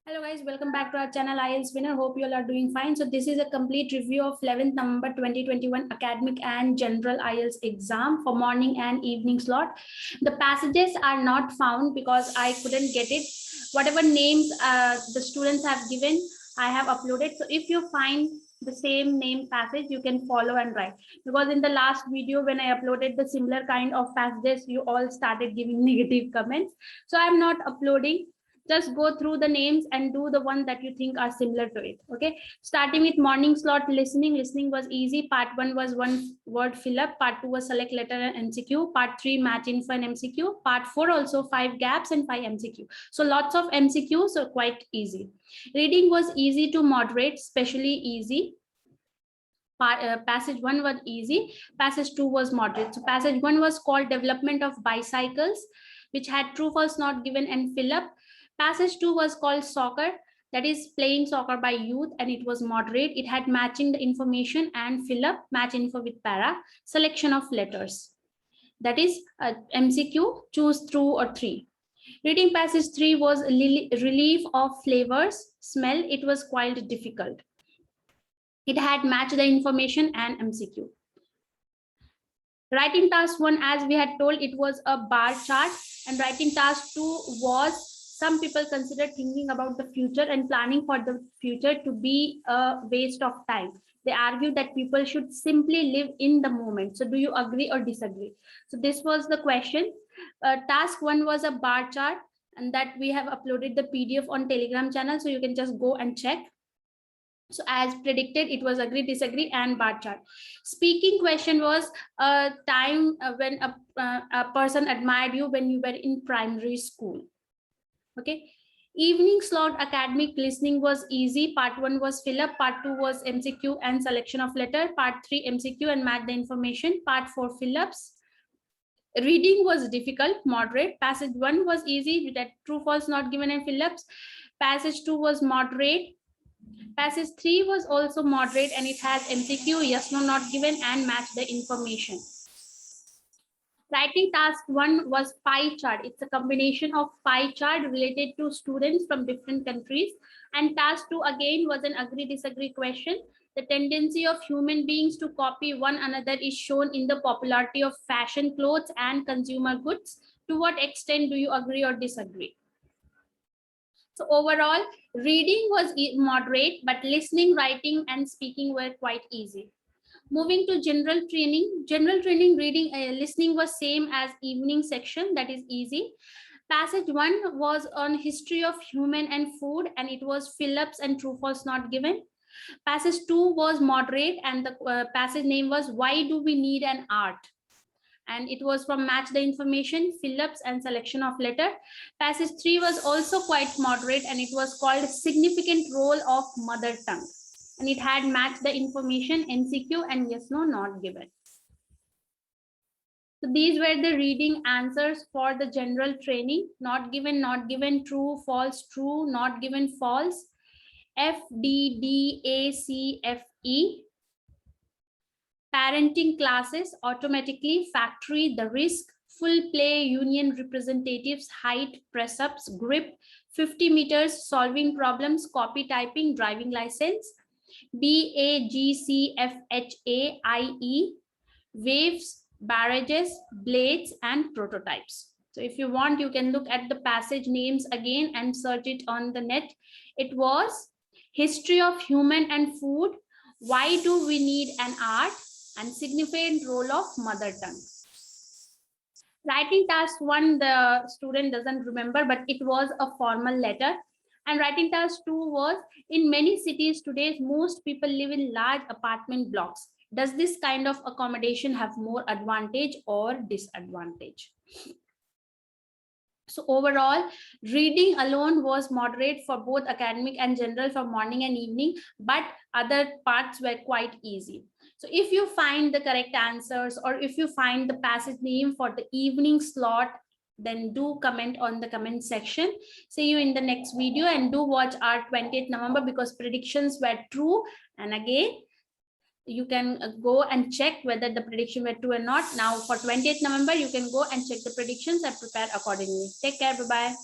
Hello guys, welcome back to our channel IELTS Winner. Hope you all are doing fine. So this is a complete review of 11th November 2021 academic and general IELTS exam for morning and evening slot. The passages are not found because I couldn't get it. Whatever names the students have given, I have uploaded. So if you find the same name passage, you can follow and write. Because in the last video, when I uploaded the similar kind of passages, you all started giving negative comments. So I'm not uploading. Just go through the names and do the one that you think are similar to it. Okay, starting with morning slot listening. Listening was easy. Part 1 was one word fill up. Part 2 was select letter and MCQ. Part 3 match info and MCQ. Part 4 also 5 gaps and 5 MCQ. So lots of MCQ, so quite easy. Reading was easy to moderate, especially easy. Passage 1 was easy. Passage 2 was moderate. So passage 1 was called development of bicycles, which had true false not given and fill up. Passage 2 was called soccer, that is playing soccer by youth, and it was moderate. It had matching the information and fill up, match info with para, selection of letters. That is MCQ, choose true or 3. Reading passage 3 was relief of flavors, smell. It was quite difficult. It had matched the information and MCQ. Writing task 1, as we had told, it was a bar chart, and writing task 2 was, some people consider thinking about the future and planning for the future to be a waste of time. They argue that people should simply live in the moment. So do you agree or disagree? So this was the question. Task 1 was a bar chart, and that we have uploaded the PDF on Telegram channel, so you can just go and check. So as predicted, it was agree, disagree, and bar chart. Speaking question was a time when a person admired you when you were in primary school. Okay. Evening slot academic listening was easy. Part 1 was fill up. Part 2 was MCQ and selection of letter. Part 3 MCQ and match the information. Part 4 fill ups. Reading was difficult, moderate. Passage 1 was easy, that true false not given and fill ups. Passage 2 was moderate. Passage 3 was also moderate, and it has MCQ, yes, no, not given, and match the information. Writing task 1 was pie chart. It's a combination of pie chart related to students from different countries. And task 2 again was an agree, disagree question. The tendency of human beings to copy one another is shown in the popularity of fashion clothes and consumer goods. To what extent do you agree or disagree? So overall, reading was moderate, but listening, writing, and speaking were quite easy. Moving to general training. General training, reading, listening was same as evening section, that is easy. Passage 1 was on history of human and food, and it was fill-ups and true false not given. Passage 2 was moderate, and the passage name was why do we need an art? And it was from match the information, fill-ups, and selection of letter. Passage 3 was also quite moderate, and it was called significant role of mother tongue. And it had matched the information, MCQ, and yes, no, not given. So these were the reading answers for the general training. Not given, true, false, true, not given, false. F, D, D, A, C, F, E. Parenting classes, automatically, factory, the risk, full play, union representatives, height, press ups, grip, 50 meters, solving problems, copy typing, driving license. B, A, G, C, F, H, A, I, E, waves, barrages, blades, and prototypes. So if you want, you can look at the passage names again and search it on the net. It was history of human and food, why do we need an art, and significant role of mother tongue. Writing task 1, the student doesn't remember, but it was a formal letter. And writing task 2 was, in many cities today, most people live in large apartment blocks. Does this kind of accommodation have more advantage or disadvantage? So overall, reading alone was moderate for both academic and general for morning and evening, but other parts were quite easy. So if you find the correct answers, or if you find the passage name for the evening slot, then do comment on the comment section. See you in the next video, and do watch our 20th November because predictions were true. And again, you can go and check whether the prediction were true or not. Now for 20th November, you can go and check the predictions and prepare accordingly. Take care. Bye-bye.